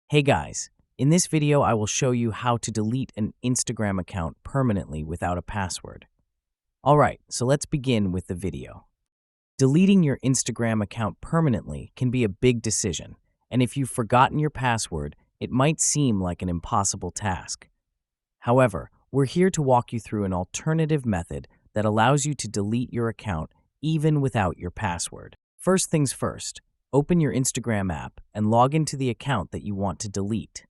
Hey guys, in this video I will show you how to delete an Instagram account permanently without a password. Alright, so let's begin with the video. Deleting your Instagram account permanently can be a big decision, and if you've forgotten your password, it might seem like an impossible task. However, we're here to walk you through an alternative method that allows you to delete your account even without your password. First things first, open your Instagram app and log into the account that you want to delete.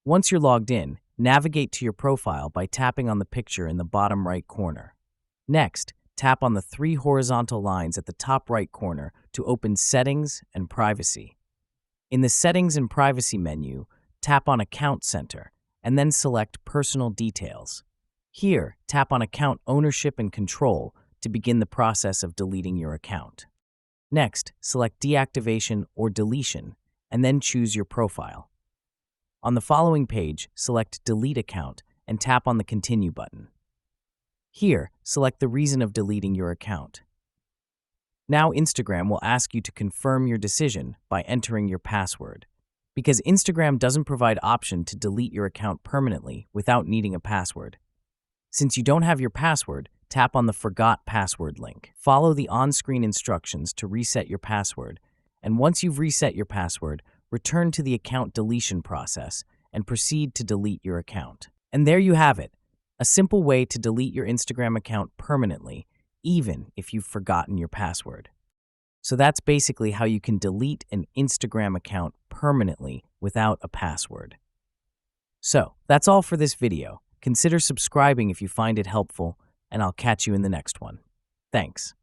Once you're logged in, navigate to your profile by tapping on the picture in the bottom right corner. Next, tap on the three horizontal lines at the top right corner to open Settings and Privacy. In the Settings and Privacy menu, tap on Account Center and then select Personal Details. Here, tap on Account Ownership and Control to begin the process of deleting your account. Next, select Deactivation or Deletion, and then choose your profile. On the following page, select Delete Account and tap on the Continue button. Here, select the reason of deleting your account. Now Instagram will ask you to confirm your decision by entering your password. Because Instagram doesn't provide option to delete your account permanently without needing a password. Since you don't have your password, tap on the Forgot Password link. Follow the on-screen instructions to reset your password, and once you've reset your password, return to the account deletion process and proceed to delete your account. And there you have it, a simple way to delete your Instagram account permanently, even if you've forgotten your password. So that's basically how you can delete an Instagram account permanently without a password. So that's all for this video. Consider subscribing if you find it helpful, and I'll catch you in the next one. Thanks.